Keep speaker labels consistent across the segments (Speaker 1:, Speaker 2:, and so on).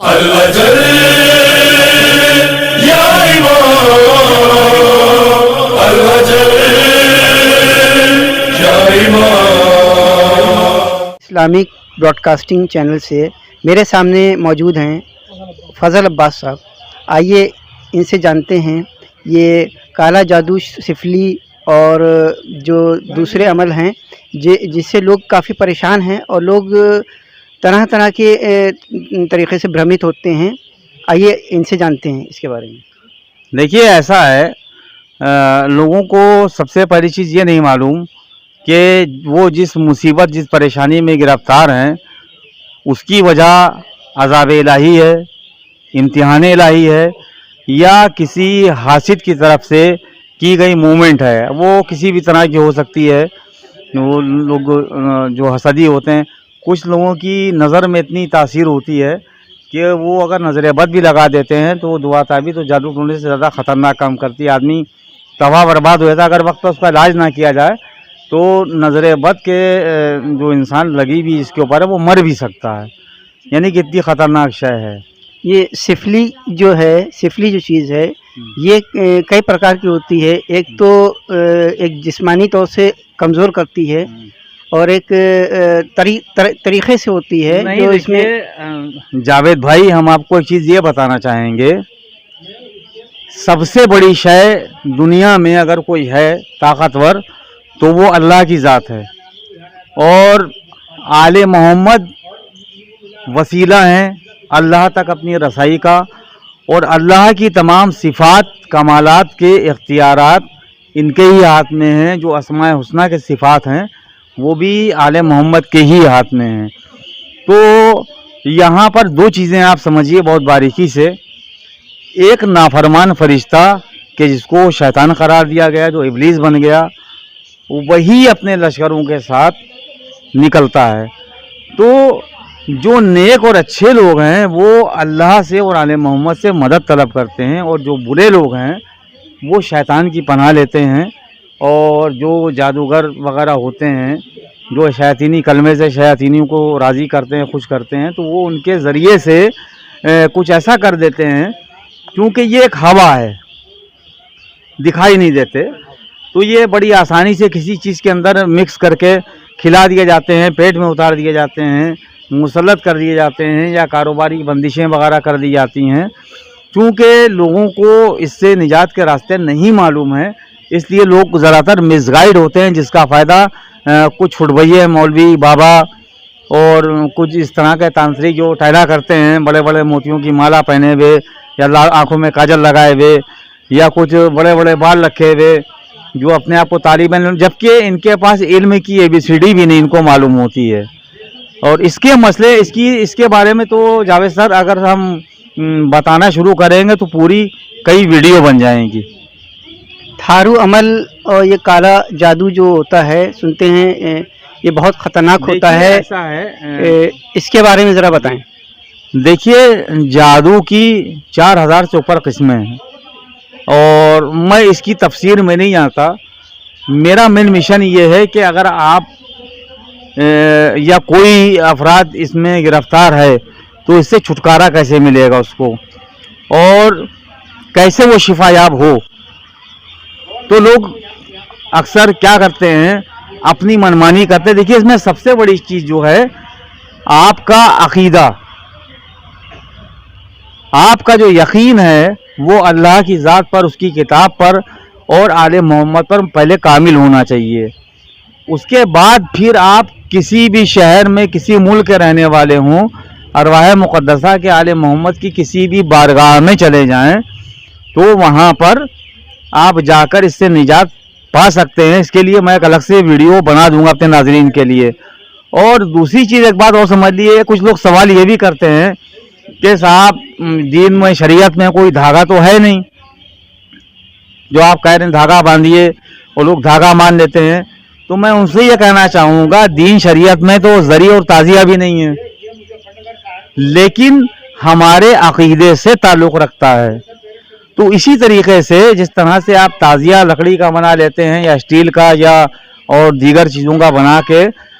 Speaker 1: الأجل يا إمام الأجل يا إمام.
Speaker 2: اسلامک براڈ کاسٹنگ چینل سے میرے سامنے موجود ہیں فضل عباس صاحب. آئیے ان سے جانتے ہیں یہ کالا جادو، سفلی اور جو دوسرے عمل ہیں جس سے لوگ کافی پریشان ہیں اور لوگ طرح طرح کے طریقے سے بھرمت ہوتے ہیں. آئیے ان سے جانتے ہیں اس کے بارے میں.
Speaker 3: دیکھیے ایسا ہے، لوگوں کو سب سے پہلی چیز یہ نہیں معلوم کہ وہ جس مصیبت جس پریشانی میں گرفتار ہیں اس کی وجہ عذاب الہی ہے، امتحان الہی ہے، یا کسی حاسد کی طرف سے کی گئی مومنٹ ہے. وہ کسی بھی طرح کی ہو سکتی ہے. وہ لوگ جو حسدی ہوتے ہیں، کچھ لوگوں کی نظر میں اتنی تاثیر ہوتی ہے کہ وہ اگر نظر بد بھی لگا دیتے ہیں تو دعا تعبیر تو جادو ٹونے سے زیادہ خطرناک کام کرتی ہے. آدمی تباہ برباد ہو جاتا ہے. اگر وقت پر اس کا علاج نہ کیا جائے تو نظر بد کے جو انسان لگی بھی اس کے اوپر ہے وہ مر بھی سکتا ہے. یعنی کہ اتنی خطرناک شے ہے.
Speaker 2: یہ سفلی جو چیز ہے یہ کئی پرکار کی ہوتی ہے. ایک تو ایک جسمانی طور سے کمزور کرتی ہے اور ایک طریقے سے ہوتی ہے جو اس میں.
Speaker 3: جاوید بھائی، ہم آپ کو ایک چیز یہ بتانا چاہیں گے، سب سے بڑی شے دنیا میں اگر کوئی ہے طاقتور تو وہ اللہ کی ذات ہے، اور آل محمد وسیلہ ہیں اللہ تک اپنی رسائی کا، اور اللہ کی تمام صفات کمالات کے اختیارات ان کے ہی ہاتھ میں ہیں. جو اسماء حسنہ کے صفات ہیں وہ بھی آل محمد کے ہی ہاتھ میں ہیں. تو یہاں پر دو چیزیں آپ سمجھیے بہت باریکی سے. ایک نافرمان فرشتہ کہ جس کو شیطان قرار دیا گیا، جو ابلیس بن گیا، وہی اپنے لشکروں کے ساتھ نکلتا ہے. تو جو نیک اور اچھے لوگ ہیں وہ اللہ سے اور آل محمد سے مدد طلب کرتے ہیں، اور جو برے لوگ ہیں وہ شیطان کی پناہ لیتے ہیں. اور جو جادوگر وغیرہ ہوتے ہیں جو شیاطینی کلمے سے شیاطینیوں کو راضی کرتے ہیں، خوش کرتے ہیں، تو وہ ان کے ذریعے سے کچھ ایسا کر دیتے ہیں. کیونکہ یہ ایک ہوا ہے، دکھائی نہیں دیتے، تو یہ بڑی آسانی سے کسی چیز کے اندر مکس کر کے کھلا دیے جاتے ہیں، پیٹ میں اتار دیے جاتے ہیں، مسلط کر دیے جاتے ہیں، یا کاروباری بندشیں وغیرہ کر دی جاتی ہیں. چونکہ لوگوں کو اس سے نجات کے راستے نہیں معلوم ہیں، اس لیے لوگ زیادہ تر مس گائیڈ ہوتے ہیں، جس کا فائدہ کچھ فٹبئیے مولوی بابا اور کچھ اس طرح کے تانترک جو ٹہلا کرتے ہیں، بڑے بڑے موتیوں کی مالا پہنے ہوئے، یا آنکھوں میں کاجل لگائے ہوئے، یا کچھ بڑے بڑے بال رکھے ہوئے، جو اپنے آپ کو طالب علم، جبکہ ان کے پاس علم کی ABCD بھی نہیں ان کو معلوم ہوتی ہے. اور اس کے مسئلے اس کے بارے میں تو جاوید سر اگر ہم بتانا شروع کریں گے تو پوری کئی ویڈیو بن جائیں گی.
Speaker 2: تھارو عمل اور یہ کالا جادو جو ہوتا ہے سنتے ہیں یہ بہت خطرناک ہوتا ہے.
Speaker 3: ایسا ہے،
Speaker 2: اس کے بارے میں ذرا بتائیں.
Speaker 3: دیکھیے جادو کی 4000 سے اوپر قسمیں ہیں، اور میں اس کی تفسیر میں نہیں جانتا. میرا مین مشن یہ ہے کہ اگر آپ یا کوئی افراد اس میں گرفتار ہے تو اس سے چھٹکارا کیسے ملے گا اس کو، اور کیسے وہ شفا یاب ہو. تو لوگ اکثر کیا کرتے ہیں، اپنی منمانی کرتے. دیکھیے اس میں سب سے بڑی چیز جو ہے آپ کا عقیدہ، آپ کا جو یقین ہے وہ اللہ کی ذات پر، اس کی کتاب پر اور آل محمد پر پہلے کامل ہونا چاہیے. اس کے بعد پھر آپ کسی بھی شہر میں کسی ملک کے رہنے والے ہوں، ارواح مقدسہ کے آل محمد کی کسی بھی بارگاہ میں چلے جائیں تو وہاں پر آپ جا کر اس سے نجات پا سکتے ہیں. اس کے لیے میں ایک الگ سے ویڈیو بنا دوں گا اپنے ناظرین کے لیے. اور دوسری چیز ایک بات اور سمجھ لیے، کچھ لوگ سوال یہ بھی کرتے ہیں کہ صاحب دین میں شریعت میں کوئی دھاگا تو ہے نہیں، جو آپ کہہ رہے ہیں دھاگا باندھیے اور لوگ دھاگا مان لیتے ہیں. تو میں ان سے یہ کہنا چاہوں گا دین شریعت میں تو ذریعہ اور تعزیہ بھی نہیں ہے، لیکن ہمارے عقیدے سے تعلق رکھتا ہے. تو اسی طریقے سے جس طرح سے آپ تعزیہ لکڑی کا بنا لیتے ہیں یا اسٹیل کا یا اور دیگر چیزوں کا بنا کے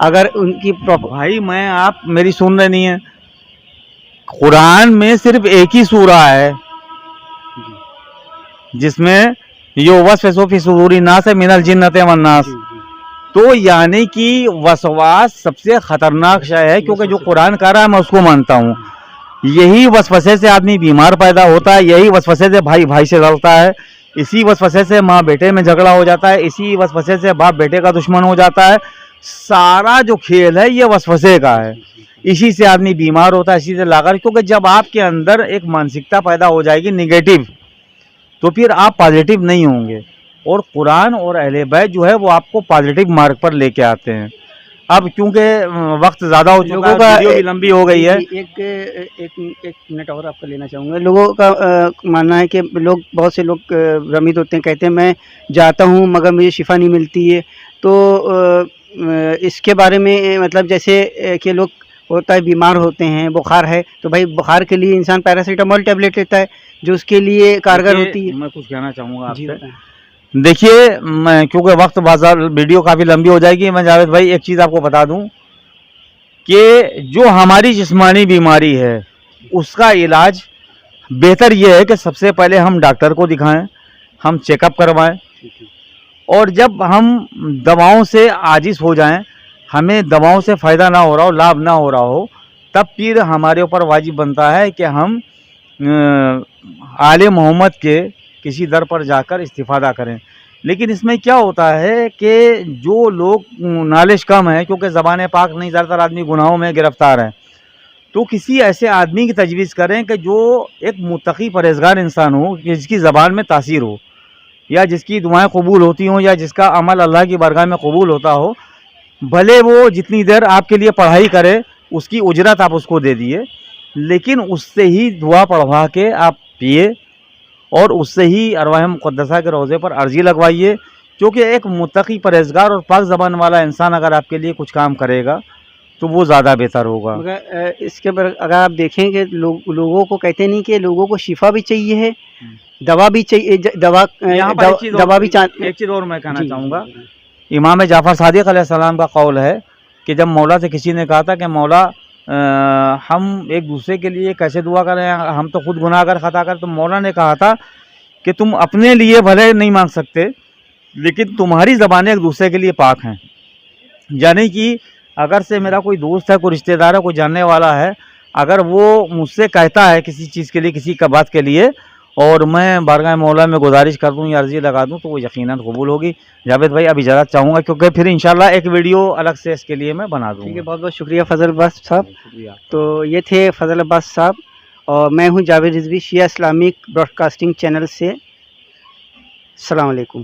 Speaker 2: اگر ان کی
Speaker 3: بھائی میں آپ میری سن رہے نہیں ہیں. قرآن میں صرف ایک ہی سورہ ہے جس میں یہ وسوسہ فی صدور الناس من الجنۃ والناس. تو یعنی کہ وسواس سب سے خطرناک شے ہے, کیونکہ جو قرآن کہہ رہا ہے میں اس کو مانتا ہوں. یہی وسوسے سے آدمی بیمار پیدا ہوتا ہے, یہی وسوسے سے بھائی بھائی سے لڑتا ہے, اسی وسوسے سے ماں بیٹے میں جھگڑا ہو جاتا ہے, اسی وسوسے سے باپ بیٹے کا دشمن ہو جاتا ہے. سارا جو کھیل ہے یہ وسوسے کا ہے. اسی سے آدمی بیمار ہوتا ہے, اسی سے لاغر. کیونکہ جب آپ کے اندر ایک مانسکتا پیدا ہو جائے گی نگیٹو, تو پھر آپ پازیٹیو نہیں ہوں گے. اور قرآن اور اہل بیت جو ہے وہ آپ کو پازیٹیو مارک پر لے کے آتے ہیں. اب کیونکہ وقت زیادہ ہو چکا ہے, ویڈیو بھی لمبی ہو گئی ہے.
Speaker 2: ایک منٹ اور آپ کا لینا چاہوں گا. لوگوں کا ماننا ہے کہ بہت سے لوگ رمید ہوتے ہیں, کہتے ہیں میں جاتا ہوں مگر مجھے شفا نہیں ملتی ہے. تو اس کے بارے میں مطلب جیسے کہ لوگ ہوتا ہے بیمار ہوتے ہیں, بخار ہے, تو بھائی بخار کے لیے انسان پیراسیٹامول ٹیبلیٹ لیتا ہے جو اس کے لیے کارگر ہوتی ہے.
Speaker 3: میں کچھ کہنا چاہوں گا آپ سے. دیکھیے میں کیونکہ وقت بازار ویڈیو کافی لمبی ہو جائے گی, میں جاوید بھائی ایک چیز آپ کو بتا دوں کہ جو ہماری جسمانی بیماری ہے اس کا علاج بہتر یہ ہے کہ سب سے پہلے ہم ڈاکٹر کو دکھائیں, ہم چیک اپ کروائیں. اور جب ہم دواؤں سے عاجز ہو جائیں, ہمیں دواؤں سے فائدہ نہ ہو رہا ہو, لابھ نہ ہو رہا ہو, تب پھر ہمارے اوپر واجب بنتا ہے کہ ہم آل محمد کے کسی در پر جا کر استفادہ کریں. لیکن اس میں کیا ہوتا ہے کہ جو لوگ نالج کم ہے, کیونکہ زبان پاک نہیں, زیادہ تر آدمی گناہوں میں گرفتار ہیں, تو کسی ایسے آدمی کی تجویز کریں کہ جو ایک متقی پرہیزگار انسان ہو, جس کی زبان میں تاثیر ہو, یا جس کی دعائیں قبول ہوتی ہوں, یا جس کا عمل اللہ کی بارگاہ میں قبول ہوتا ہو. بھلے وہ جتنی دیر آپ کے لیے پڑھائی کرے اس کی اجرت آپ اس کو دے دیے, لیکن اس سے ہی دعا پڑھوا کے آپ پیے اور اس سے ہی ارواح مقدسہ کے روضے پر عرضی لگوائیے. کیونکہ ایک متقی پرہیزگار اور پاک زبان والا انسان اگر آپ کے لیے کچھ کام کرے گا تو وہ زیادہ بہتر ہوگا.
Speaker 2: اس کے اگر آپ دیکھیں کہ لوگوں کو کہتے نہیں کہ لوگوں کو شفا بھی چاہیے ہے, دوا بھی چاہیے, دوا بھی چاہیے.
Speaker 3: ایک چیز اور میں کہنا چاہوں گا, امام جعفر صادق علیہ السلام کا قول ہے کہ جب مولا سے کسی نے کہا تھا کہ مولا ہم ایک دوسرے کے لیے کیسے دعا کریں, ہم تو خود گناہ گر خطا کر, تو مولا نے کہا تھا کہ تم اپنے لیے بھلے نہیں مانگ سکتے لیکن تمہاری زبانیں ایک دوسرے کے لیے پاک ہیں. یعنی کہ اگر سے میرا کوئی دوست ہے, کوئی رشتہ دار ہے, کوئی جاننے والا ہے, اگر وہ مجھ سے کہتا ہے کسی چیز کے لیے, کسی کا بات کے لیے, اور میں بارگاہ مولا میں گزارش کر دوں یا عرضی لگا دوں, تو وہ یقیناً قبول ہوگی. جاوید بھائی اب اجازت چاہوں گا, کیونکہ پھر انشاءاللہ ایک ویڈیو الگ سے اس کے لیے میں بنا دوں گا.
Speaker 2: ٹھیک ہے, بہت بہت شکریہ فضل عباس صاحب.
Speaker 3: شکریہ.
Speaker 2: تو یہ تھے فضل عباس صاحب, اور میں ہوں جاوید رضوی, شیعہ اسلامک براڈ کاسٹنگ چینل سے. السلام علیکم.